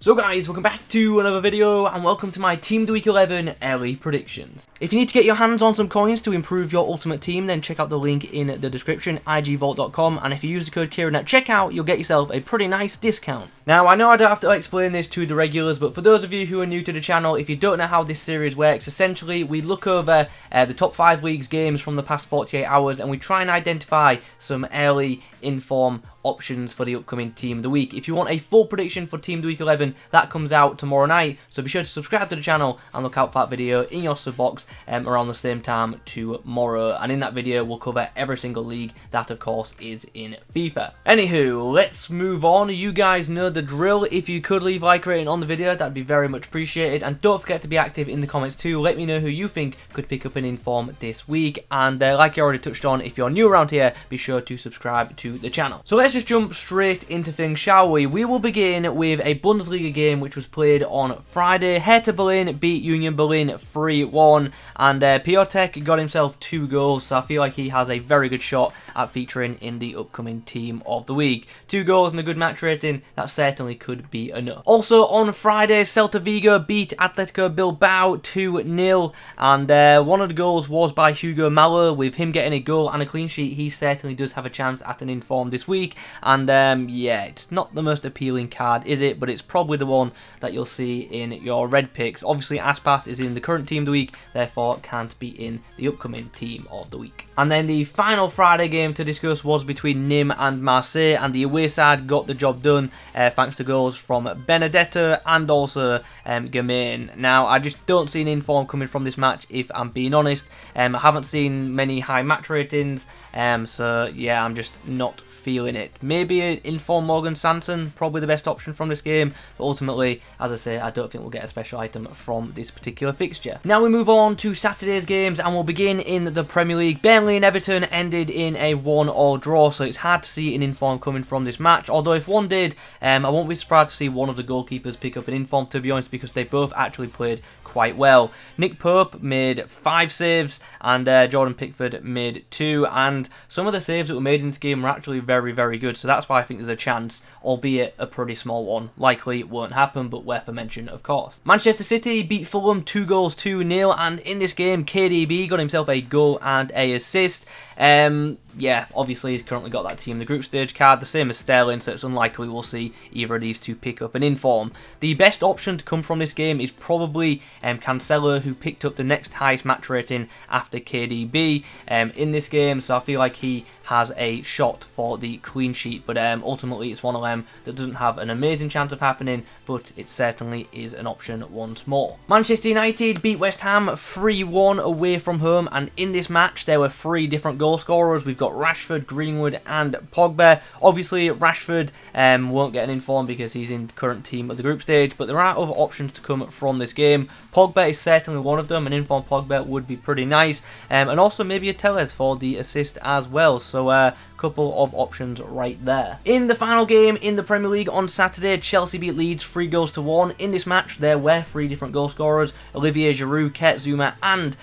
So guys, welcome back to another video and welcome to my Team of the Week 11 early predictions. If you need to get your hands on some coins to improve your ultimate team, then check out the link in the description, igvault.com, and if you use the code Kieron at checkout, you'll get yourself a pretty nice discount. Now, I know I don't have to explain this to the regulars, but for those of you who are new to the channel, if you don't know how this series works, essentially we look over the top 5 leagues games from the past 48 hours and we try and identify some early inform options for the upcoming Team of the Week. If you want a full prediction for Team of the Week 11, that comes out tomorrow night, so be sure to subscribe to the channel and look out for that video in your sub box around the same time tomorrow. And in that video, we'll cover every single league that, of course, is in FIFA. Anywho, let's move on. You guys know the drill. If you could leave a like rating on the video, that'd be very much appreciated. And don't forget to be active in the comments too. Let me know who you think could pick up an inform this week. And like I already touched on, if you're new around here, be sure to subscribe to the channel. So let's just jump straight into things, shall we? We will begin with a Bundesliga game which was played on Friday. Hertha Berlin beat Union Berlin 3-1, and Totw got himself 2 goals, so I feel like he has a very good shot at featuring in the upcoming Team of the Week. 2 goals and a good match rating, that certainly could be enough. Also on Friday, Celta Vigo beat Atletico Bilbao 2-0, and one of the goals was by Hugo Malo. With him getting a goal and a clean sheet, he certainly does have a chance at an inform this week. And yeah, it's not the most appealing card, is it? But it's probably the one that you'll see in your red picks. Obviously, Aspas is in the current Team of the Week, therefore can't be in the upcoming Team of the Week. And then the final Friday game to discuss was between Nîmes and Marseille, and the away side got the job done thanks to goals from Benedetto and also Germain. Now, I just don't see an inform coming from this match, if I'm being honest. I haven't seen many high match ratings, so yeah, I'm just not feeling it. Maybe an inform Morgan Sanson, probably the best option from this game, but ultimately, as I say, I don't think we'll get a special item from this particular fixture. Now we move on to Saturday's games, and we'll begin in the Premier League. Burnley and Everton ended in a 1-1 draw, so it's hard to see an inform coming from this match, although if one did, I won't be surprised to see one of the goalkeepers pick up an inform, to be honest, because they both actually played quite well. Nick Pope made 5 saves, and Jordan Pickford made 2, and some of the saves that were made in this game were actually very, very good, so that's why I think there's a chance, albeit a pretty small one. Likely it won't happen, but worth a mention, of course. Manchester City beat Fulham 2-2, and in this game, KDB got himself a goal and a assist. Yeah, obviously he's currently got that team in the group stage card, the same as Sterling, so it's unlikely we'll see either of these two pick up an inform. The best option to come from this game is probably Cancelo, who picked up the next highest match rating after KDB in this game, so I feel like he has a shot for the clean sheet, but ultimately it's one of them that doesn't have an amazing chance of happening, but it certainly is an option once more. Manchester United beat West Ham 3-1 away from home, and in this match there were 3 different goal scorers. We've got Rashford, Greenwood and Pogba. Obviously Rashford won't get an inform because he's in the current team of the group stage, but there are other options to come from this game. Pogba is certainly one of them. An inform Pogba would be pretty nice, and also maybe a Telles for the assist as well, so couple of options right there. In the final game in the Premier League on Saturday, Chelsea beat Leeds 3-1. In this match, there were 3 different goal scorers: Olivier Giroud, Kurt Zouma and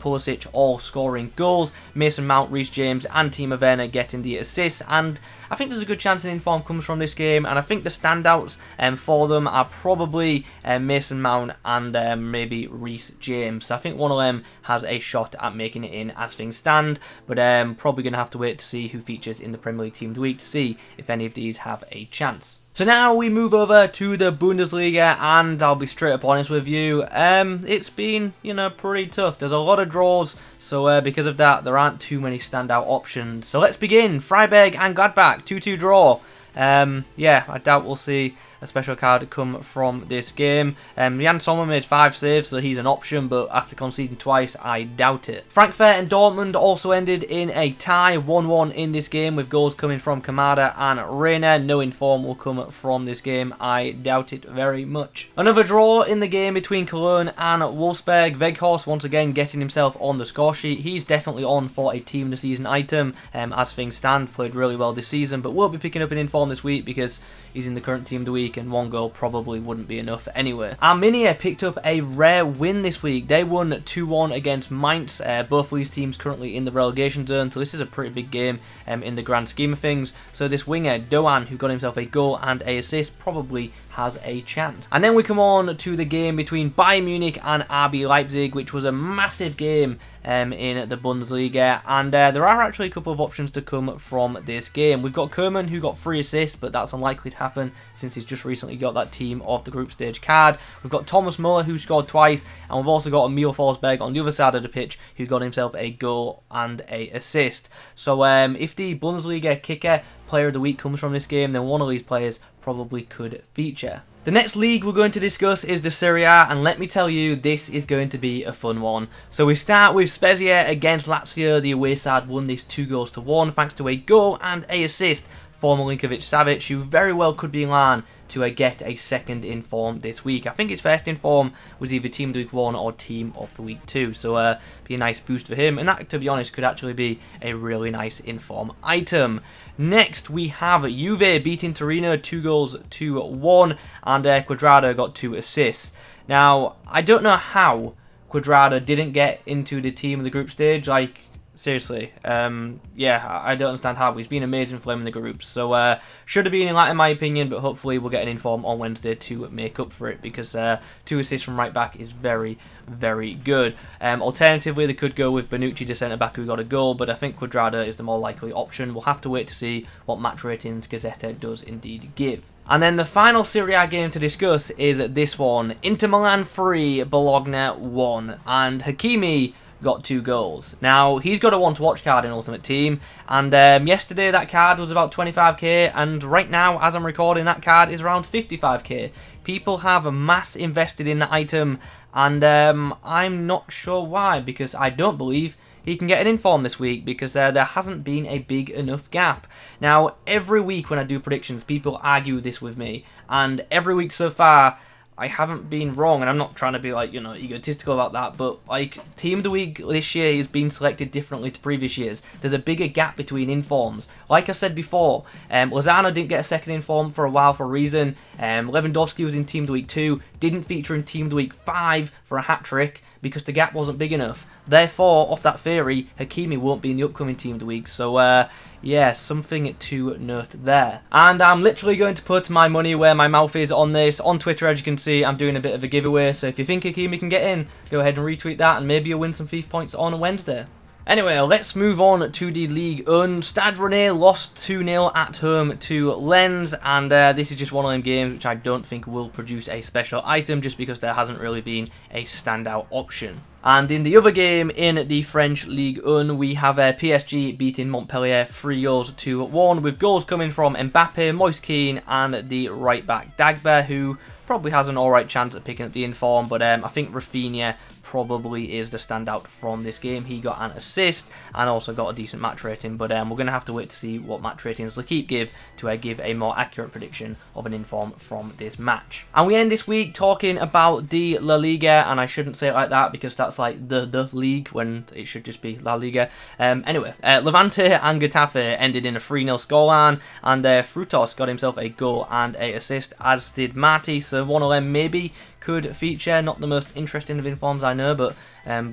Pulisic all scoring goals. Mason Mount, Reece James and Timo Werner getting the assists, and I think there's a good chance an inform comes from this game, and I think the standouts for them are probably Mason Mount and maybe Reece James. So I think one of them has a shot at making it in as things stand, but probably going to have to wait to see who features in the Premier League Team of the Week to see if any of these have a chance. So now we move over to the Bundesliga, and I'll be straight up honest with you, it's been, pretty tough. There's a lot of draws, so because of that, there aren't too many standout options. So let's begin. Freiburg and Gladbach, 2-2 draw. Yeah, I doubt we'll see a special card come from this game. Jan Sommer made 5 saves, so he's an option, but after conceding twice, I doubt it. Frankfurt and Dortmund also ended in a tie, 1-1 in this game, with goals coming from Kamada and Reina. No inform will come from this game, I doubt it very much. Another draw in the game between Cologne and Wolfsburg. Weghorst once again getting himself on the score sheet. He's definitely on for a team of the season item, as things stand. Played really well this season, but won't be picking up an inform this week because he's in the current team of the week, and 1 goal probably wouldn't be enough anyway. Arminia picked up a rare win this week. They won 2-1 against Mainz. Both of these teams currently in the relegation zone, so this is a pretty big game in the grand scheme of things. So this winger, Doan, who got himself a goal and a assist, probably has a chance. And then we come on to the game between Bayern Munich and RB Leipzig, which was a massive game in the Bundesliga, and there are actually a couple of options to come from this game. We've got Koeman, who got 3 assists, but that's unlikely to happen since he's just recently got that team off the group stage card. We've got Thomas Muller, who scored twice, and we've also got Emil Forsberg on the other side of the pitch, who got himself a goal and a assist. So if the Bundesliga kicker player of the week comes from this game, then one of these players probably could feature. The next league we're going to discuss is the Syria, and let me tell you, this is going to be a fun one. So we start with Spezia against Lazio. The away side won this 2-1 thanks to a goal and a assist for Milinkovic-Savic, who very well could be in line to get a second in form this week. I think his first in form was either Team of the Week 1 or Team of the Week 2, so be a nice boost for him, and that, to be honest, could actually be a really nice in form item. Next, we have Juve beating Torino 2-1, and Quadrado got 2 assists. Now, I don't know how Quadrado didn't get into the team of the group stage, like, seriously, yeah, I don't understand how. He's been amazing for them in the groups, so should have been in that in my opinion, but hopefully we'll get an inform on Wednesday to make up for it, because 2 assists from right back is very, very good. Alternatively, they could go with Bonucci, the centre back, who got a goal, but I think Quadrado is the more likely option. We'll have to wait to see what match ratings Gazzetta does indeed give. And then the final Serie A game to discuss is this one: Inter Milan 3, Bologna 1, and Hakimi got 2 goals. Now, he's got a 1 to watch card in Ultimate Team, and yesterday that card was about 25k, and right now, as I'm recording, that card is around 55k. People have a mass invested in the item, and I'm not sure why, because I don't believe he can get an inform this week, because there hasn't been a big enough gap. Now, every week when I do predictions, people argue this with me, and every week so far, I haven't been wrong, and I'm not trying to be, like, you know, egotistical about that, but, like, Team of the Week this year is being selected differently to previous years. There's a bigger gap between informs. Like I said before, Lozano didn't get a second inform for a while for a reason. Lewandowski was in Team of the Week 2, didn't feature in Team of the Week 5 for a hat-trick, because the gap wasn't big enough. Therefore, off that theory, Hakimi won't be in the upcoming Team of the Week. So, yeah, something to note there. And I'm literally going to put my money where my mouth is on this. On Twitter, as you can see, I'm doing a bit of a giveaway. So if you think Hakimi can get in, go ahead and retweet that, and maybe you'll win some FIFA points on Wednesday. Anyway, let's move on to the Ligue 1. Stade Rennais lost 2-0 at home to Lens, and this is just one of them games which I don't think will produce a special item, just because there hasn't really been a standout option. And in the other game, in the French Ligue 1, we have Psg beating Montpellier 3-1, with goals coming from Mbappe, Moise Kean, and the right back Dagba, who probably has an alright chance at picking up the inform, but I think Rafinha probably is the standout from this game. He got an assist and also got a decent match rating, but we're going to have to wait to see what match ratings L'Equipe give to give a more accurate prediction of an inform from this match. And we end this week talking about the La Liga, and I shouldn't say it like that because that's like the league when it should just be La Liga. Anyway, Levante and Getafe ended in a 3-0 scoreline, and Frutos got himself a goal and a assist, as did Marti, so one of them maybe could feature. Not the most interesting of informs, I know, but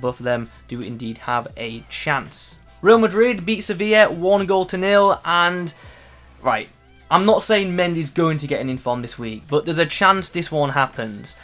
both of them do indeed have a chance. Real Madrid beat Sevilla 1-0, and right, I'm not saying Mendy's going to get an inform this week, but there's a chance this one happens.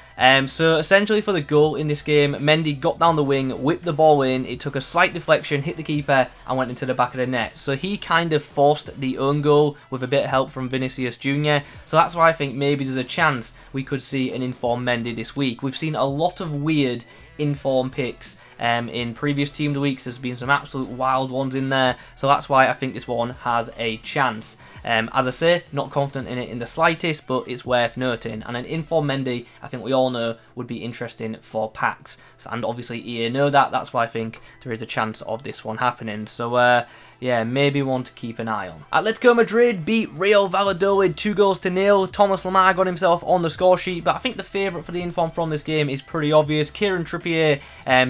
So essentially for the goal in this game, Mendy got down the wing, whipped the ball in, it took a slight deflection, hit the keeper, and went into the back of the net. So he kind of forced the own goal with a bit of help from Vinicius Jr. So that's why I think maybe there's a chance we could see an inform Mendy this week. We've seen a lot of weird inform picks in previous Team of the Weeks. There's been some absolute wild ones in there, so that's why I think this one has a chance. As I say, not confident in it in the slightest, but it's worth noting. And an inform Mendy, I think we all know, would be interesting for packs, and obviously EA know that. That's why I think there is a chance of this one happening. So yeah, maybe one to keep an eye on. Atletico Madrid beat Real Valladolid 2-0. Thomas Lemar got himself on the score sheet, but I think the favourite for the inform from this game is pretty obvious. Kieran Trippier,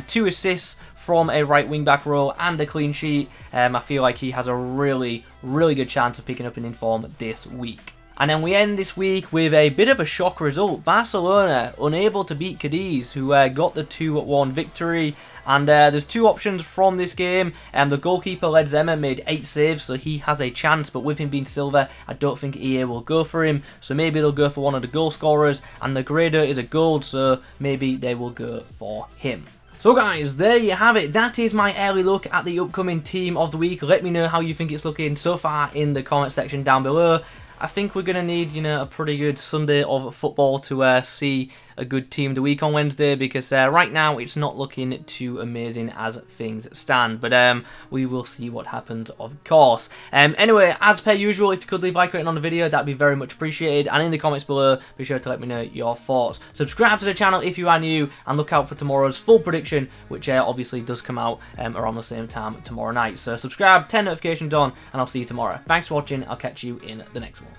2 assists from a right wing back role and a clean sheet. I feel like he has a really good chance of picking up an inform this week. And then we end this week with a bit of a shock result. Barcelona unable to beat Cadiz, who got the 2-1 victory. And there's two options from this game. The goalkeeper, Led Zemer, made 8 saves, so he has a chance. But with him being silver, I don't think EA will go for him. So maybe they'll go for one of the goal scorers. And the grader is a gold, so maybe they will go for him. So guys, there you have it. That is my early look at the upcoming team of the week. Let me know how you think it's looking so far in the comment section down below. I think we're going to need, a pretty good Sunday of football to see a good team of the week on Wednesday, because right now it's not looking too amazing as things stand. But we will see what happens, of course. Anyway, as per usual, if you could leave a like rating on the video, that'd be very much appreciated. And in the comments below, be sure to let me know your thoughts. Subscribe to the channel if you are new, and look out for tomorrow's full prediction, which obviously does come out around the same time tomorrow night. So subscribe, turn notifications on, and I'll see you tomorrow. Thanks for watching. I'll catch you in the next one.